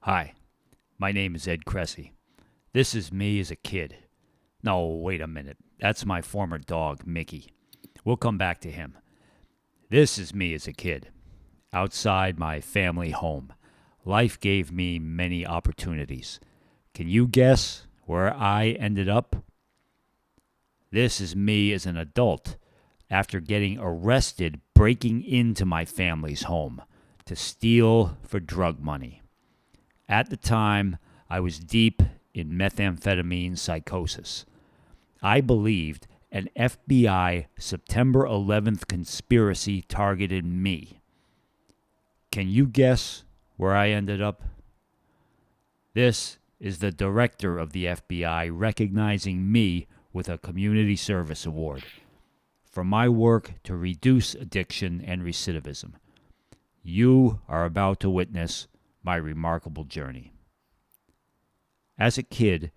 Hi, my name is Ed Kressy. This is me as a kid. No, wait a minute. That's my former dog, Mickey. We'll come back to him. This is me as a kid, outside my family home. Life gave me many opportunities. Can you guess where I ended up? This is me as an adult after getting arrested breaking into my family's home to steal for drug money. At the time, I was deep in methamphetamine psychosis. I believed an FBI September 11th conspiracy targeted me. Can you guess where I ended up? This is the director of the FBI recognizing me with a Community Service Award for my work to reduce addiction and recidivism. You are about to witness my remarkable journey. As a kid,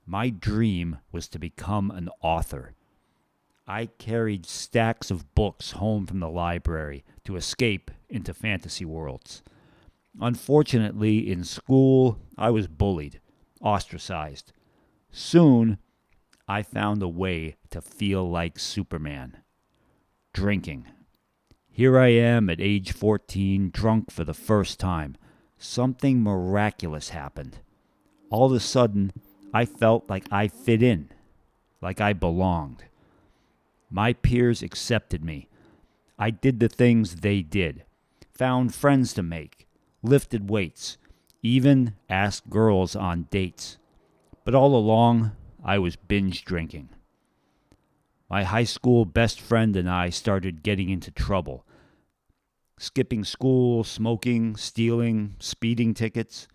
my dream was to become an author. I carried stacks of books home from the library to escape into fantasy worlds. Unfortunately, in school, I was bullied, ostracized. Soon, I found a way to feel like Superman. Drinking. Here I am at age 14, drunk for the first time. Something miraculous happened. All of a sudden, I felt like I fit in, like I belonged. My peers accepted me. I did the things they did, found friends to make, lifted weights, even asked girls on dates. But all along, I was binge drinking. My high school best friend and I started getting into trouble. Skipping school, smoking, stealing, speeding tickets.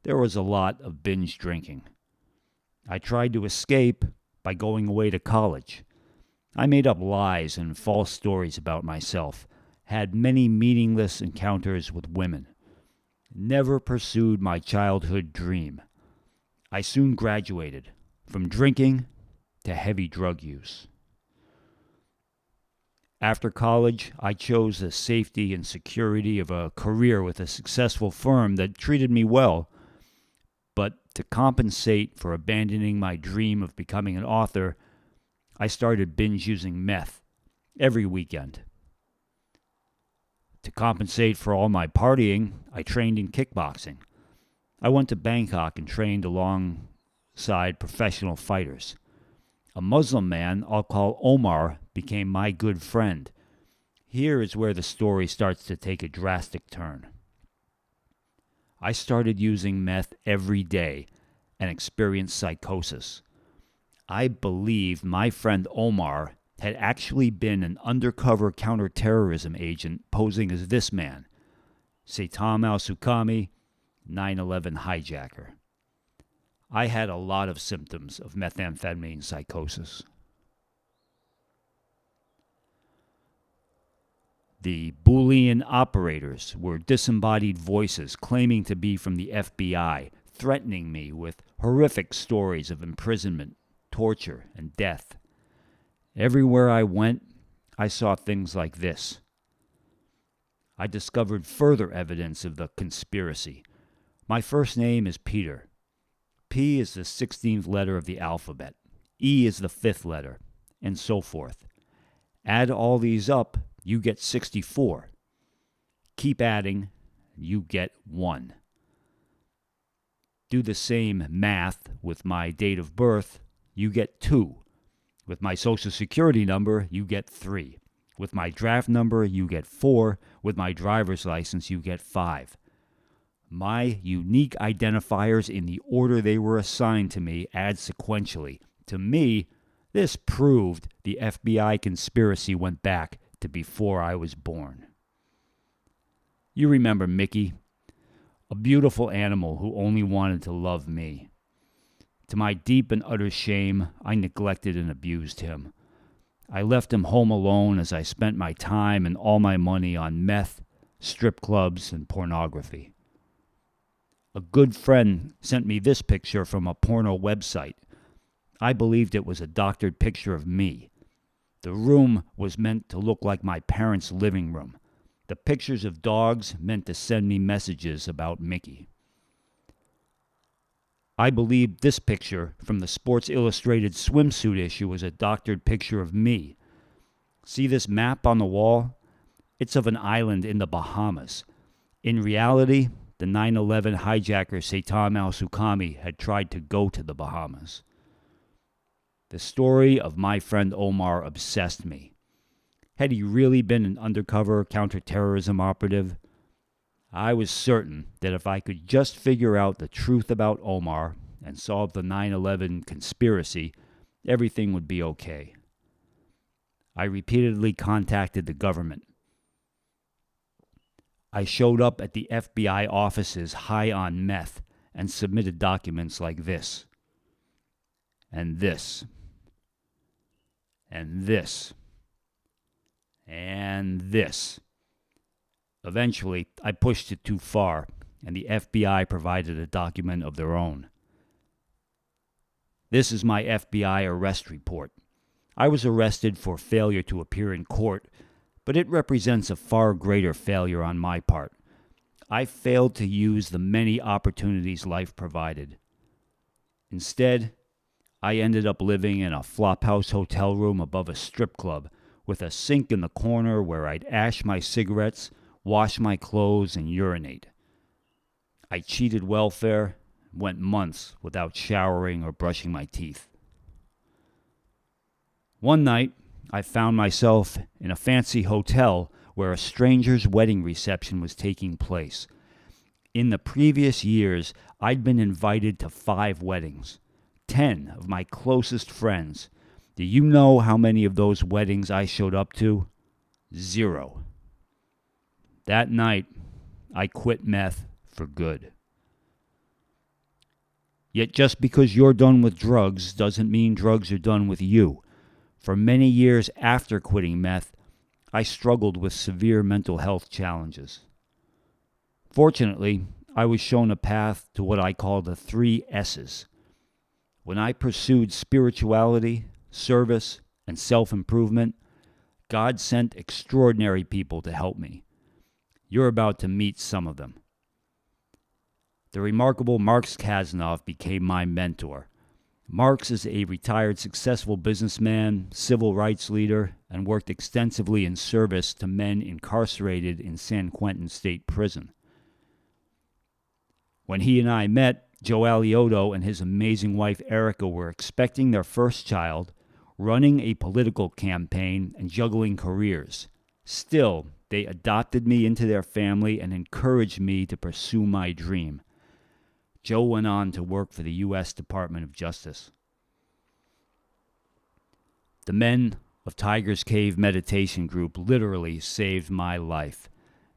There was a lot of binge drinking. I tried to escape by going away to college. I made up lies and false stories about myself, had many meaningless encounters with women, never pursued my childhood dream. I soon graduated from drinking to heavy drug use. After college, I chose the safety and security of a career with a successful firm that treated me well. But to compensate for abandoning my dream of becoming an author, I started binge using meth every weekend. To compensate for all my partying, I trained in kickboxing. I went to Bangkok and trained alongside professional fighters. A Muslim man I'll call Omar became my good friend. Here is where the story starts to take a drastic turn. I started using meth every day and experienced psychosis. I believed my friend Omar had actually been an undercover counterterrorism agent posing as this man, Saitam al-Sukami, 9/11 hijacker. I had a lot of symptoms of methamphetamine psychosis. The Boolean operators were disembodied voices claiming to be from the FBI, threatening me with horrific stories of imprisonment, torture, and death. Everywhere I went, I saw things like this. I discovered further evidence of the conspiracy. My first name is Peter. P is the 16th letter of the alphabet. E is the 5th letter, and so forth. Add all these up, you get 64. Keep adding, you get 1. Do the same math with my date of birth, you get 2. With my social security number, you get 3. With my draft number, you get 4. With my driver's license, you get 5. My unique identifiers in the order they were assigned to me add sequentially. To me, this proved the FBI conspiracy went back to before I was born. You remember Mickey, a beautiful animal who only wanted to love me. To my deep and utter shame, I neglected and abused him. I left him home alone as I spent my time and all my money on meth, strip clubs, and pornography. A good friend sent me this picture from a porno website. I believed it was a doctored picture of me. The room was meant to look like my parents' living room. The pictures of dogs meant to send me messages about Mickey. I believe this picture from the Sports Illustrated swimsuit issue is a doctored picture of me. See this map on the wall? It's of an island in the Bahamas. In reality, the 9/11 hijacker Seitan al-Suqami had tried to go to the Bahamas. The story of my friend Omar obsessed me. Had he really been an undercover counterterrorism operative? I was certain that if I could just figure out the truth about Omar and solve the 9/11 conspiracy, everything would be okay. I repeatedly contacted the government. I showed up at the FBI offices high on meth and submitted documents like this, and this, and this, and this. Eventually, I pushed it too far, and the FBI provided a document of their own. This is my FBI arrest report. I was arrested for failure to appear in court, but it represents a far greater failure on my part. I failed to use the many opportunities life provided. Instead, I ended up living in a flophouse hotel room above a strip club with a sink in the corner where I'd ash my cigarettes, wash my clothes, and urinate. I cheated welfare, went months without showering or brushing my teeth. One night, I found myself in a fancy hotel where a stranger's wedding reception was taking place. In the previous years, I'd been invited to 5 weddings, 10 of my closest friends. Do you know how many of those weddings I showed up to? 0. That night, I quit meth for good. Yet just because you're done with drugs doesn't mean drugs are done with you. For many years after quitting meth, I struggled with severe mental health challenges. Fortunately, I was shown a path to what I call the 3 S's. When I pursued spirituality, service, and self-improvement, God sent extraordinary people to help me. You're about to meet some of them. The remarkable Marks Kasnov became my mentor. Marks is a retired successful businessman, civil rights leader, and worked extensively in service to men incarcerated in San Quentin State Prison. When he and I met, Joe Alioto and his amazing wife Erica were expecting their first child, running a political campaign, and juggling careers. Still, they adopted me into their family and encouraged me to pursue my dream. Joe went on to work for the U.S. Department of Justice. The men of Tiger's Cave Meditation Group literally saved my life.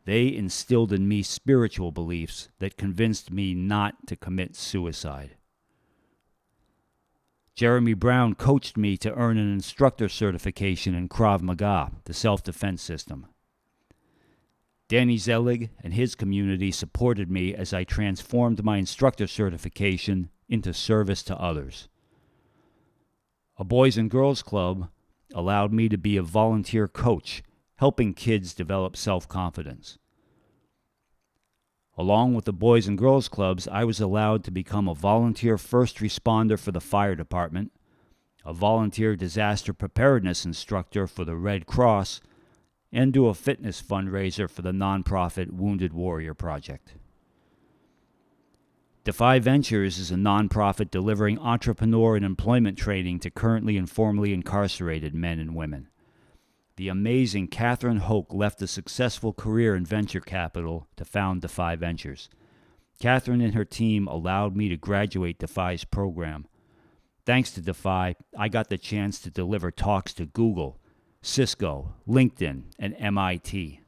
They instilled in me spiritual beliefs that convinced me not to commit suicide. Jeremy Brown coached me to earn an instructor certification in Krav Maga, the self-defense system. Danny Zelig and his community supported me as I transformed my instructor certification into service to others. A Boys and Girls Club allowed me to be a volunteer coach, helping kids develop self-confidence. Along with the Boys and Girls Clubs, I was allowed to become a volunteer first responder for the fire department, a volunteer disaster preparedness instructor for the Red Cross, and do a fitness fundraiser for the nonprofit Wounded Warrior Project. Defy Ventures is a nonprofit delivering entrepreneur and employment training to currently and formerly incarcerated men and women. The amazing Catherine Hoke left a successful career in venture capital to found Defy Ventures. Catherine and her team allowed me to graduate Defy's program. Thanks to Defy, I got the chance to deliver talks to Google, Cisco, LinkedIn, and MIT.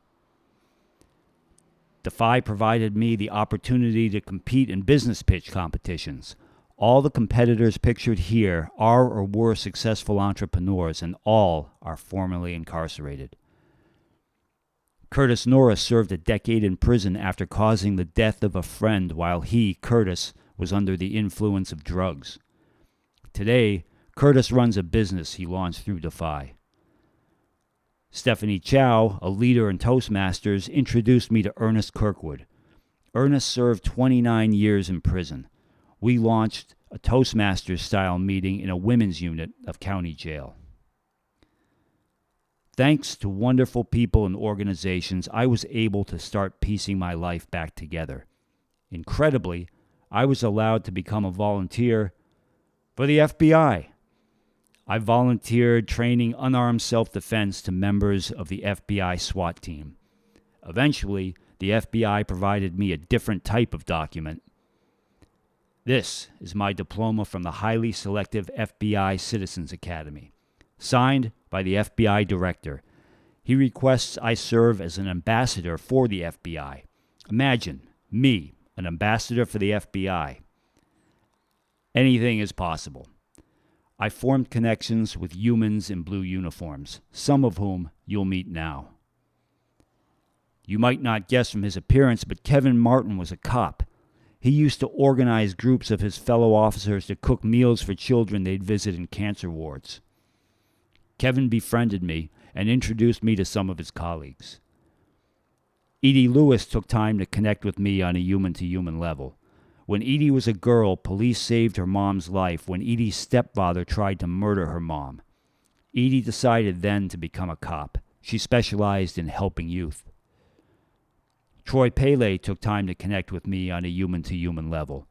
Defy provided me the opportunity to compete in business pitch competitions. All the competitors pictured here are or were successful entrepreneurs, and all are formerly incarcerated. Curtis Norris served a decade in prison after causing the death of a friend while he, Curtis, was under the influence of drugs. Today, Curtis runs a business he launched through Defy. Stephanie Chow, a leader in Toastmasters, introduced me to Ernest Kirkwood. Ernest served 29 years in prison. we launched a Toastmasters-style meeting in a women's unit of county jail. Thanks to wonderful people and organizations, I was able to start piecing my life back together. Incredibly, I was allowed to become a volunteer for the FBI. I volunteered training unarmed self-defense to members of the FBI SWAT team. Eventually, the FBI provided me a different type of document. This is my diploma from the highly selective FBI Citizens Academy, signed by the FBI director. He requests I serve as an ambassador for the FBI. Imagine me, an ambassador for the FBI. Anything is possible. I formed connections with humans in blue uniforms, some of whom you'll meet now. You might not guess from his appearance, but Kevin Martin was a cop. He used to organize groups of his fellow officers to cook meals for children they'd visit in cancer wards. Kevin befriended me and introduced me to some of his colleagues. Edie Lewis took time to connect with me on a human-to-human level. When Edie was a girl, police saved her mom's life when Edie's stepfather tried to murder her mom. Edie decided then to become a cop. She specialized in helping youth. Troy Pele took time to connect with me on a human-to-human level.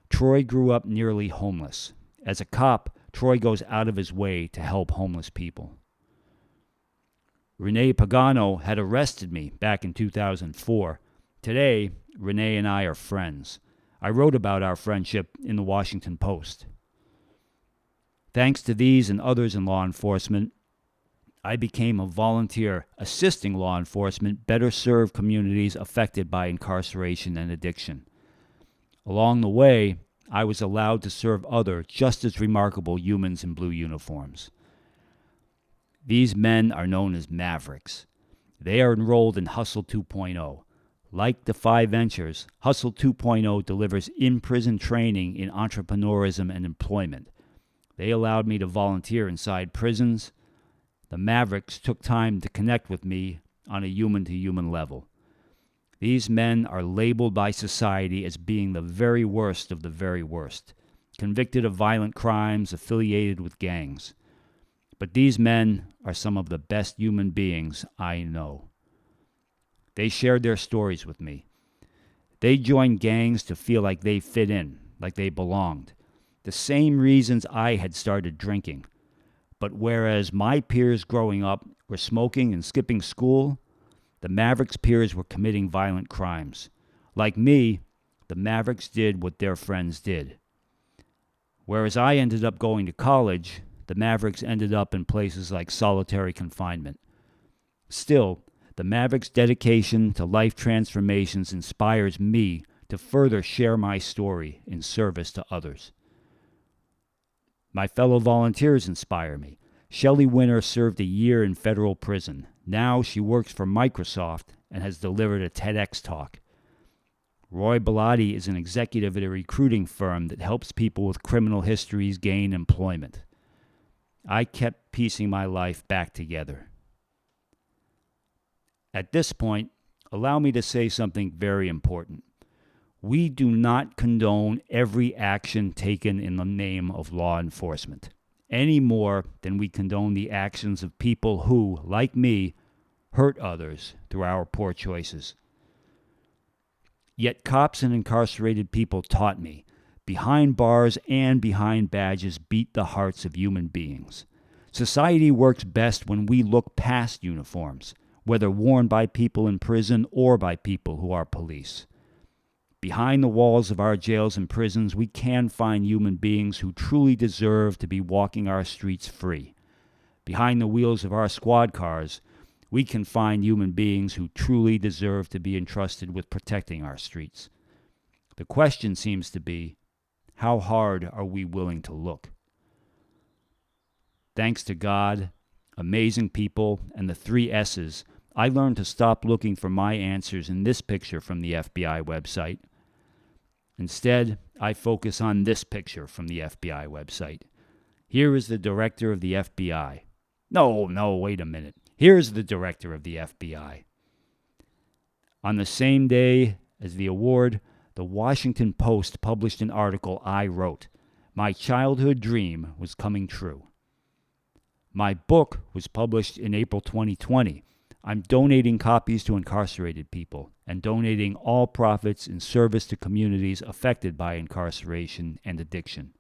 Troy grew up nearly homeless. As a cop, Troy goes out of his way to help homeless people. Renee Pagano had arrested me back in 2004. Today, Renee and I are friends. I wrote about our friendship in the Washington Post. Thanks to these and others in law enforcement, I became a volunteer assisting law enforcement better serve communities affected by incarceration and addiction. Along the way, I was allowed to serve other just as remarkable humans in blue uniforms. These men are known as Mavericks. They are enrolled in Hustle 2.0. Like the 5 Ventures, Hustle 2.0 delivers in-prison training in entrepreneurism and employment. They allowed me to volunteer inside prisons. The Mavericks took time to connect with me on a human-to-human level. These men are labeled by society as being the very worst of the very worst, convicted of violent crimes, affiliated with gangs. But these men are some of the best human beings I know. They shared their stories with me. They joined gangs to feel like they fit in, like they belonged. The same reasons I had started drinking. But whereas my peers growing up were smoking and skipping school, the Mavericks' peers were committing violent crimes. Like me, the Mavericks did what their friends did. Whereas I ended up going to college, the Mavericks ended up in places like solitary confinement. Still, the Mavericks' dedication to life transformations inspires me to further share my story in service to others. My fellow volunteers inspire me. Shelley Winter served a year in federal prison. Now she works for Microsoft and has delivered a TEDx talk. Roy Bellotti is an executive at a recruiting firm that helps people with criminal histories gain employment. I kept piecing my life back together. At this point, allow me to say something very important. We do not condone every action taken in the name of law enforcement, any more than we condone the actions of people who, like me, hurt others through our poor choices. Yet cops and incarcerated people taught me, behind bars and behind badges beat the hearts of human beings. Society works best when we look past uniforms, whether worn by people in prison or by people who are police. Behind the walls of our jails and prisons, we can find human beings who truly deserve to be walking our streets free. Behind the wheels of our squad cars, we can find human beings who truly deserve to be entrusted with protecting our streets. The question seems to be, how hard are we willing to look? Thanks to God, amazing people, and the 3 S's, I learned to stop looking for my answers in this picture from the FBI website. Instead, I focus on this picture from the FBI website. Here is the director of the FBI. No, wait a minute. Here's the director of the FBI. On the same day as the award, the Washington Post published an article I wrote. My childhood dream was coming true. My book was published in April 2020. I'm donating copies to incarcerated people and donating all profits in service to communities affected by incarceration and addiction.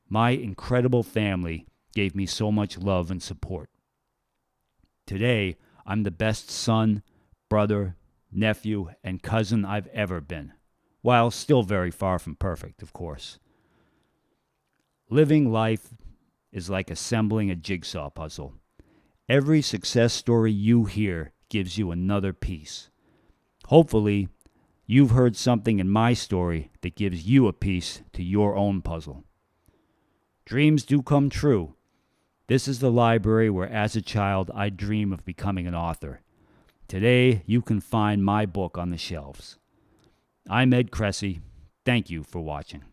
My incredible family gave me so much love and support. Today, I'm the best son, brother, nephew, and cousin I've ever been, while still very far from perfect, of course. Living life is like assembling a jigsaw puzzle. Every success story you hear gives you another piece. Hopefully, you've heard something in my story that gives you a piece to your own puzzle. Dreams do come true. This is the library where, as a child, I dream of becoming an author. Today, you can find my book on the shelves. I'm Ed Kressy. Thank you for watching.